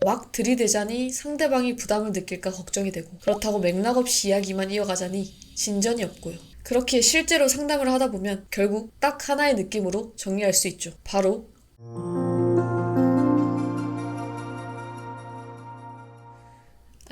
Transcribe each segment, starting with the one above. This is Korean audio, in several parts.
막 들이대자니 상대방이 부담을 느낄까 걱정이 되고, 그렇다고 맥락 없이 이야기만 이어가자니 진전이 없고요. 그렇게 실제로 상담을 하다 보면 결국 딱 하나의 느낌으로 정리할 수 있죠. 바로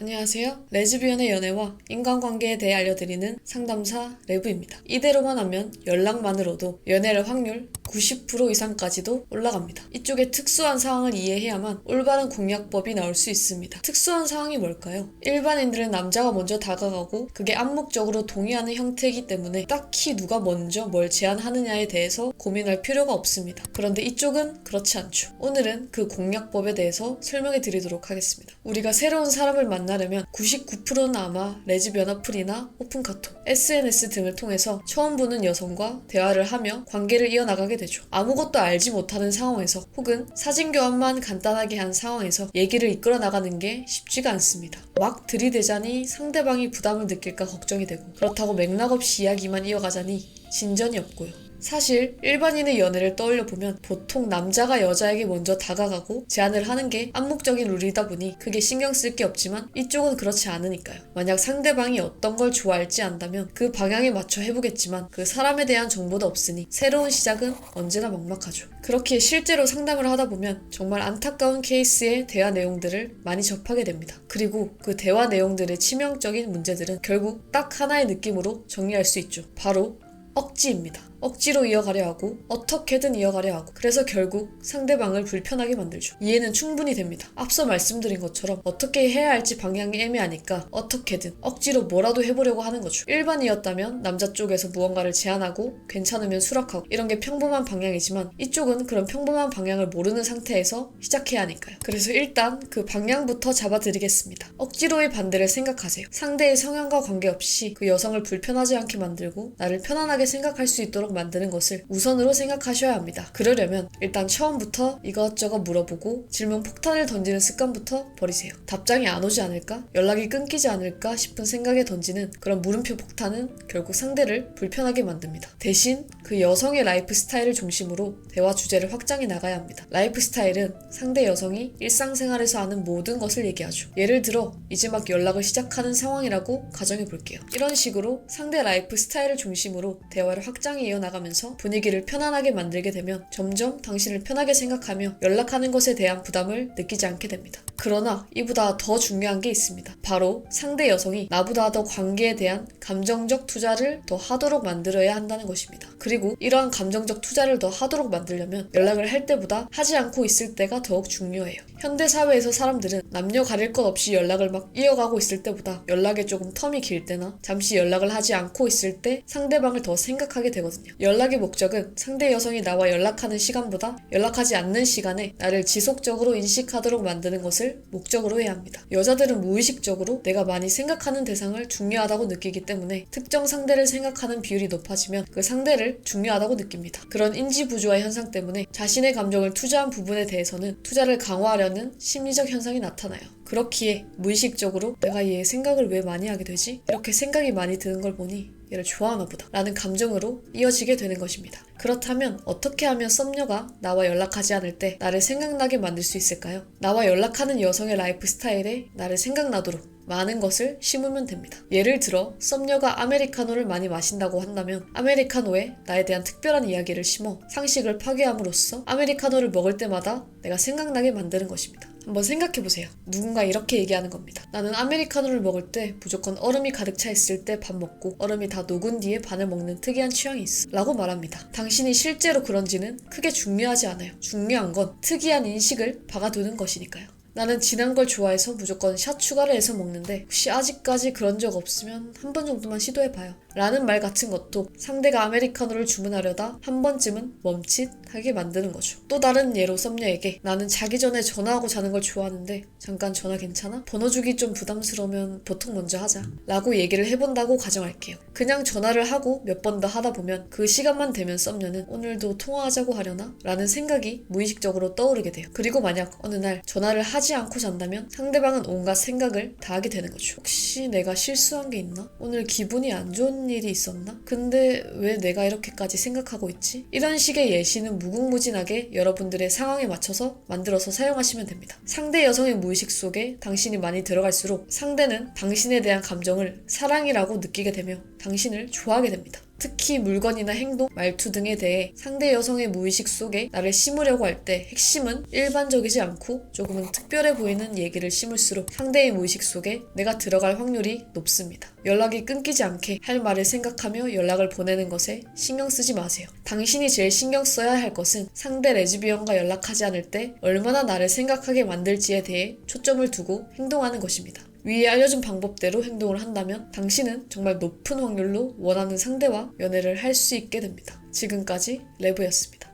안녕하세요. 레즈비언의 연애와 인간관계에 대해 알려드리는 상담사 레브입니다. 이대로만 하면 연락만으로도 연애할 확률 90% 이상까지도 올라갑니다. 이쪽에 특수한 상황을 이해해야만 올바른 공략법이 나올 수 있습니다. 특수한 상황이 뭘까요? 일반인들은 남자가 먼저 다가가고 그게 암묵적으로 동의하는 형태이기 때문에 딱히 누가 먼저 뭘 제안하느냐에 대해서 고민할 필요가 없습니다. 그런데 이쪽은 그렇지 않죠. 오늘은 그 공략법에 대해서 설명해 드리도록 하겠습니다. 우리가 새로운 사람을 만나려면 99%는 아마 레즈비언 어플이나 오픈카톡, SNS 등을 통해서 처음 보는 여성과 대화를 하며 관계를 이어나가게 되죠. 아무것도 알지 못하는 상황에서 혹은 사진 교환만 간단하게 한 상황에서 얘기를 이끌어 나가는 게 쉽지가 않습니다. 막 들이대자니 상대방이 부담을 느낄까 걱정이 되고, 그렇다고 맥락 없이 이야기만 이어가자니 진전이 없고요. 사실 일반인의 연애를 떠올려보면 보통 남자가 여자에게 먼저 다가가고 제안을 하는 게 암묵적인 룰이다 보니 크게 신경 쓸 게 없지만 이쪽은 그렇지 않으니까요. 만약 상대방이 어떤 걸 좋아할지 안다면 그 방향에 맞춰 해보겠지만 그 사람에 대한 정보도 없으니 새로운 시작은 언제나 막막하죠. 그렇게 실제로 상담을 하다 보면 정말 안타까운 케이스의 대화 내용들을 많이 접하게 됩니다. 그리고 그 대화 내용들의 치명적인 문제들은 결국 딱 하나의 느낌으로 정리할 수 있죠. 바로 억지입니다. 억지로 이어가려 하고 어떻게든 이어가려 하고, 그래서 결국 상대방을 불편하게 만들죠. 이해는 충분히 됩니다. 앞서 말씀드린 것처럼 어떻게 해야 할지 방향이 애매하니까 어떻게든 억지로 뭐라도 해보려고 하는 거죠. 일반이었다면 남자 쪽에서 무언가를 제안하고 괜찮으면 수락하고 이런 게 평범한 방향이지만 이쪽은 그런 평범한 방향을 모르는 상태에서 시작해야 하니까요. 그래서 일단 그 방향부터 잡아드리겠습니다. 억지로의 반대를 생각하세요. 상대의 성향과 관계없이 그 여성을 불편하지 않게 만들고 나를 편안하게 생각할 수 있도록 만드는 것을 우선으로 생각하셔야 합니다. 그러려면 일단 처음부터 이것저것 물어보고 질문 폭탄을 던지는 습관부터 버리세요. 답장이 안 오지 않을까? 연락이 끊기지 않을까 싶은 생각에 던지는 그런 물음표 폭탄은 결국 상대를 불편하게 만듭니다. 대신 그 여성의 라이프 스타일을 중심으로 대화 주제를 확장해 나가야 합니다. 라이프 스타일은 상대 여성이 일상생활에서 하는 모든 것을 얘기하죠. 예를 들어 이제 막 연락을 시작하는 상황이라고 가정해 볼게요. 이런 식으로 상대 라이프 스타일을 중심으로 대화를 확장해 이어나가면서 분위기를 편안하게 만들게 되면 점점 당신을 편하게 생각하며 연락하는 것에 대한 부담을 느끼지 않게 됩니다. 그러나 이보다 더 중요한 게 있습니다. 바로 상대 여성이 나보다 더 관계에 대한 감정적 투자를 더 하도록 만들어야 한다는 것입니다. 그리고 이러한 감정적 투자를 더 하도록 만들려면 연락을 할 때보다 하지 않고 있을 때가 더욱 중요해요. 현대사회에서 사람들은 남녀 가릴 것 없이 연락을 막 이어가고 있을 때보다 연락에 조금 텀이 길 때나 잠시 연락을 하지 않고 있을 때 상대방을 더 생각하게 되거든요. 연락의 목적은 상대 여성이 나와 연락하는 시간보다 연락하지 않는 시간에 나를 지속적으로 인식하도록 만드는 것을 목적으로 해야 합니다. 여자들은 무의식적으로 내가 많이 생각하는 대상을 중요하다고 느끼기 때문에 특정 상대를 생각하는 비율이 높아지면 그 상대를 중요하다고 느낍니다. 그런 인지 부조화 현상 때문에 자신의 감정을 투자한 부분에 대해서는 투자를 강화하려는 심리적 현상이 나타나요. 그렇기에 무의식적으로 내가 얘 생각을 왜 많이 하게 되지? 이렇게 생각이 많이 드는 걸 보니 얘를 좋아하나 보다 라는 감정으로 이어지게 되는 것입니다. 그렇다면 어떻게 하면 썸녀가 나와 연락하지 않을 때 나를 생각나게 만들 수 있을까요? 나와 연락하는 여성의 라이프 스타일에 나를 생각나도록 많은 것을 심으면 됩니다. 예를 들어 썸녀가 아메리카노를 많이 마신다고 한다면 아메리카노에 나에 대한 특별한 이야기를 심어 상식을 파괴함으로써 아메리카노를 먹을 때마다 내가 생각나게 만드는 것입니다. 한번 생각해보세요. 누군가 이렇게 얘기하는 겁니다. 나는 아메리카노를 먹을 때 무조건 얼음이 가득 차 있을 때 밥 먹고 얼음이 다 녹은 뒤에 반을 먹는 특이한 취향이 있어 라고 말합니다. 당신이 실제로 그런지는 크게 중요하지 않아요. 중요한 건 특이한 인식을 박아두는 것이니까요. 나는 진한 걸 좋아해서 무조건 샷 추가를 해서 먹는데 혹시 아직까지 그런 적 없으면 한 번 정도만 시도해봐요 라는 말 같은 것도 상대가 아메리카노를 주문하려다 한 번쯤은 멈칫하게 만드는 거죠. 또 다른 예로 썸녀에게 나는 자기 전에 전화하고 자는 걸 좋아하는데 잠깐 전화 괜찮아? 번호 주기 좀 부담스러우면 보통 먼저 하자 라고 얘기를 해본다고 가정할게요. 그냥 전화를 하고 몇 번 더 하다 보면 그 시간만 되면 썸녀는 오늘도 통화하자고 하려나? 라는 생각이 무의식적으로 떠오르게 돼요. 그리고 만약 어느 날 전화를 하지 않고 잔다면 상대방은 온갖 생각을 다 하게 되는 거죠. 혹시 내가 실수한 게 있나? 오늘 기분이 안 좋은 슬픈 일이 있었나? 근데 왜 내가 이렇게까지 생각하고 있지? 이런 식의 예시는 무궁무진하게 여러분들의 상황에 맞춰서 만들어서 사용하시면 됩니다. 상대 여성의 무의식 속에 당신이 많이 들어갈수록 상대는 당신에 대한 감정을 사랑이라고 느끼게 되며 당신을 좋아하게 됩니다. 특히 물건이나 행동, 말투 등에 대해 상대 여성의 무의식 속에 나를 심으려고 할 때 핵심은 일반적이지 않고 조금은 특별해 보이는 얘기를 심을수록 상대의 무의식 속에 내가 들어갈 확률이 높습니다. 연락이 끊기지 않게 할 말을 생각하며 연락을 보내는 것에 신경 쓰지 마세요. 당신이 제일 신경 써야 할 것은 상대 레즈비언과 연락하지 않을 때 얼마나 나를 생각하게 만들지에 대해 초점을 두고 행동하는 것입니다. 위에 알려준 방법대로 행동을 한다면 당신은 정말 높은 확률로 원하는 상대와 연애를 할 수 있게 됩니다. 지금까지 레브였습니다.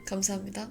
감사합니다.